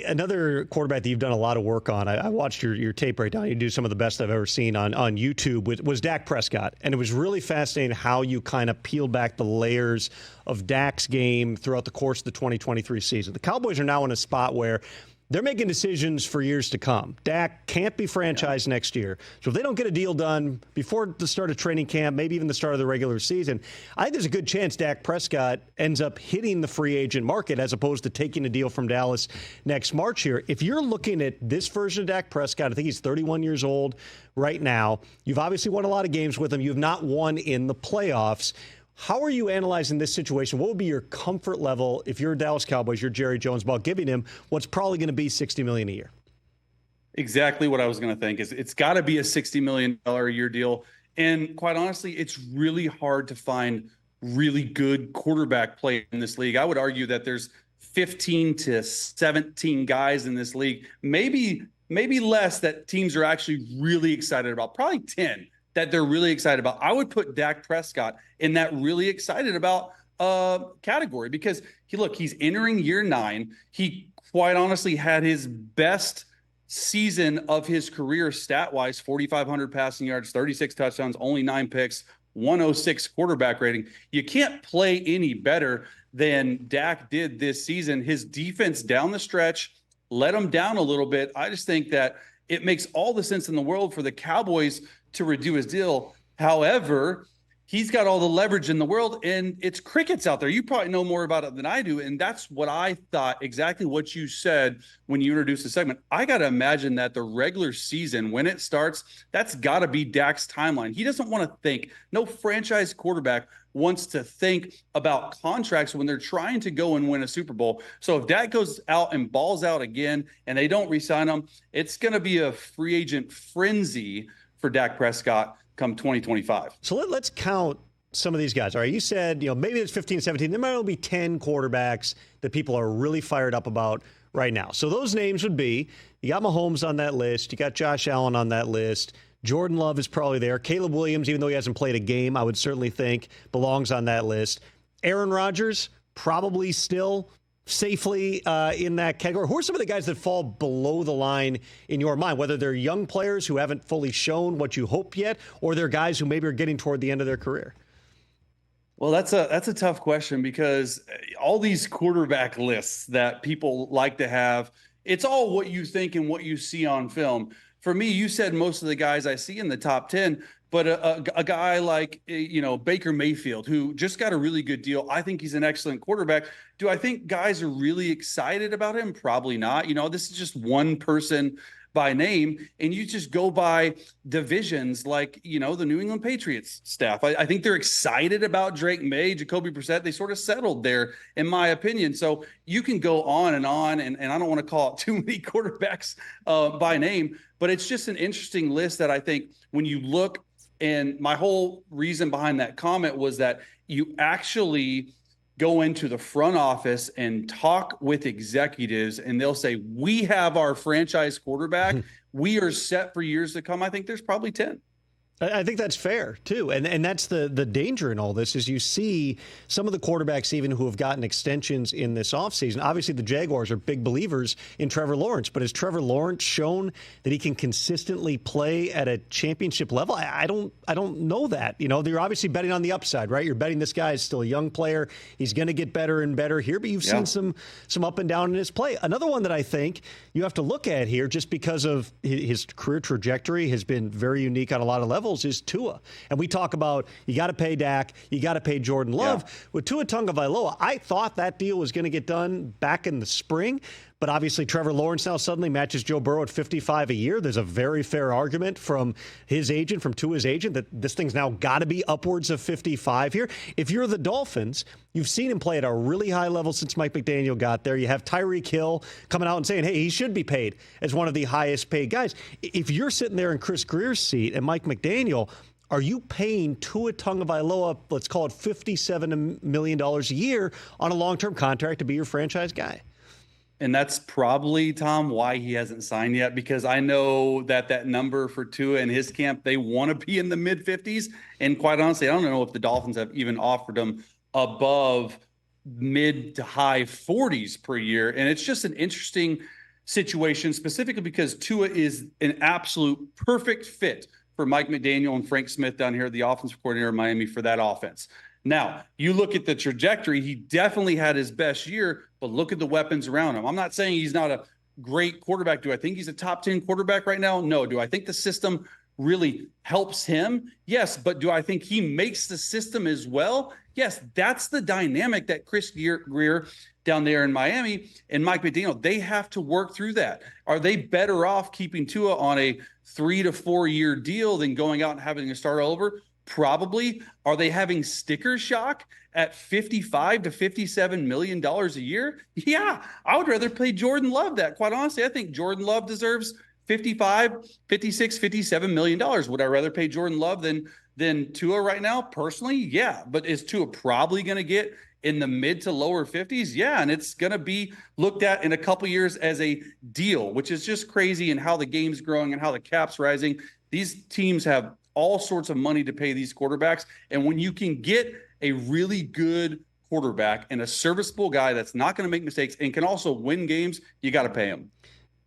Another quarterback that you've done a lot of work on, I watched your tape breakdown. You do some of the best I've ever seen on YouTube, was Dak Prescott. And it was really fascinating how you kind of peeled back the layers of Dak's game throughout the course of the 2023 season. The Cowboys are now in a spot where they're making decisions for years to come. Dak can't be franchised next year. So if they don't get a deal done before the start of training camp, maybe even the start of the regular season, I think there's a good chance Dak Prescott ends up hitting the free agent market as opposed to taking a deal from Dallas next March here. If you're looking at this version of Dak Prescott, I think he's 31 years old right now. You've obviously won a lot of games with him. You've not won in the playoffs. How are you analyzing this situation? What would be your comfort level if you're Dallas Cowboys, you're Jerry Jones, about giving him what's probably going to be $60 million a year? Exactly what I was going to think is it's got to be a $60 million a year deal. And quite honestly, it's really hard to find really good quarterback play in this league. I would argue that there's 15 to 17 guys in this league, maybe less, that teams are actually really excited about, probably 10 that they're really excited about. I would put Dak Prescott in that really excited about category because he's entering year 9. He quite honestly had his best season of his career stat-wise, 4,500 passing yards, 36 touchdowns, only 9 picks, 106 quarterback rating. You can't play any better than Dak did this season. His defense down the stretch let him down a little bit. I just think that it makes all the sense in the world for the Cowboys to redo his deal. However, he's got all the leverage in the world, and it's crickets out there. You probably know more about it than I do, and that's what I thought, exactly what you said when you introduced the segment. I got to imagine that the regular season, when it starts, that's got to be Dak's timeline. He doesn't want to think. No franchise quarterback wants to think about contracts when they're trying to go and win a Super Bowl. So if Dak goes out and balls out again and they don't re-sign him, it's going to be a free agent frenzy for Dak Prescott come 2025. So let's count some of these guys. All right, you said, maybe there's 15, 17. There might only be 10 quarterbacks that people are really fired up about right now. So those names would be, you got Mahomes on that list. You got Josh Allen on that list. Jordan Love is probably there. Caleb Williams, even though he hasn't played a game, I would certainly think belongs on that list. Aaron Rodgers, probably still safely in that category. Who are some of the guys that fall below the line in your mind, whether they're young players who haven't fully shown what you hope yet, or they're guys who maybe are getting toward the end of their career? Well, that's a tough question because all these quarterback lists that people like to have, it's all what you think and what you see on film. For me, you said most of the guys I see in the top 10, but a guy like, Baker Mayfield, who just got a really good deal. I think he's an excellent quarterback. Do I think guys are really excited about him? Probably not. This is just one person by name, and you just go by divisions like, the New England Patriots staff. I think they're excited about Drake May, Jacoby Brissett. They sort of settled there, in my opinion. So you can go on, and I don't want to call it too many quarterbacks by name, but it's just an interesting list that I think when you look, and my whole reason behind that comment was that you actually go into the front office and talk with executives, and they'll say, we have our franchise quarterback. We are set for years to come. I think there's probably 10. I think that's fair, too. And that's the danger in all this is you see some of the quarterbacks even who have gotten extensions in this offseason. Obviously, the Jaguars are big believers in Trevor Lawrence. But has Trevor Lawrence shown that he can consistently play at a championship level? I don't know that. You're obviously betting on the upside, right? You're betting this guy is still a young player. He's going to get better and better here. But you've seen some up and down in his play. Another one that I think you have to look at here, just because of his career trajectory, has been very unique on a lot of levels, is Tua. And we talk about you got to pay Dak, you got to pay Jordan Love. Yeah. With Tua Tagovailoa, I thought that deal was going to get done back in the spring. But obviously, Trevor Lawrence now suddenly matches Joe Burrow at $55 a year. There's a very fair argument from his agent, from Tua's agent, that this thing's now got to be upwards of $55 here. If you're the Dolphins, you've seen him play at a really high level since Mike McDaniel got there. You have Tyreek Hill coming out and saying, hey, he should be paid as one of the highest paid guys. If you're sitting there in Chris Greer's seat and Mike McDaniel, are you paying Tua Tagovailoa, let's call it $57 million a year on a long-term contract to be your franchise guy? And that's probably, Tom, why he hasn't signed yet, because I know that number for Tua and his camp, they want to be in the mid-50s. And quite honestly, I don't know if the Dolphins have even offered him above mid to high 40s per year. And it's just an interesting situation, specifically because Tua is an absolute perfect fit for Mike McDaniel and Frank Smith down here, the offensive coordinator of Miami, for that offense. Now, you look at the trajectory, he definitely had his best year, but look at the weapons around him. I'm not saying he's not a great quarterback. Do I think he's a top 10 quarterback right now? No. Do I think the system really helps him? Yes. But do I think he makes the system as well? Yes. That's the dynamic that Chris Greer down there in Miami and Mike McDaniel, they have to work through that. Are they better off keeping Tua on a 3 to 4 year deal than going out and having to start all over? Probably. Are they having sticker shock at $55 to $57 million a year? Yeah, I would rather pay Jordan Love that. Quite honestly, I think Jordan Love deserves $55, $56, $57 million. Would I rather pay Jordan Love than Tua right now? Personally, yeah. But is Tua probably going to get in the mid to lower 50s? Yeah, and it's going to be looked at in a couple years as a deal, which is just crazy, and how the game's growing and how the cap's rising. These teams have all sorts of money to pay these quarterbacks. And when you can get a really good quarterback and a serviceable guy that's not going to make mistakes and can also win games, you got to pay him.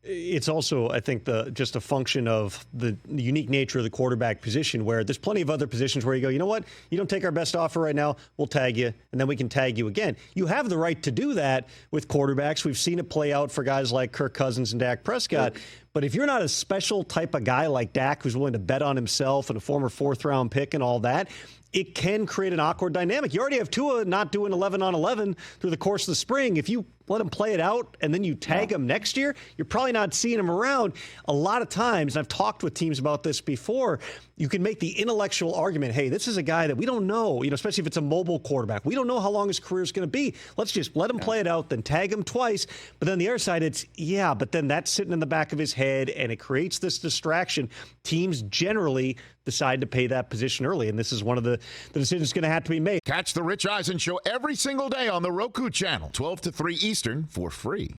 It's also, I think, just a function of the unique nature of the quarterback position, where there's plenty of other positions where you go, you know what, you don't take our best offer right now, we'll tag you, and then we can tag you again. You have the right to do that with quarterbacks. We've seen it play out for guys like Kirk Cousins and Dak Prescott. Sure. But if you're not a special type of guy like Dak, who's willing to bet on himself and a former fourth-round pick and all that, it can create an awkward dynamic. You already have Tua not doing 11 on 11 through the course of the spring. If you let him play it out and then you tag him next year, you're probably not seeing him around. A lot of times, and I've talked with teams about this before, you can make the intellectual argument, hey, this is a guy that we don't know, especially if it's a mobile quarterback. We don't know how long his career is going to be. Let's just let him play it out, then tag him twice. But then the other side, it's, yeah, but then that's sitting in the back of his head, and it creates this distraction. Teams generally decide to pay that position early, and this is one of the decisions going to have to be made. Catch the Rich Eisen Show every single day on the Roku channel, 12 to 3 Eastern, for free.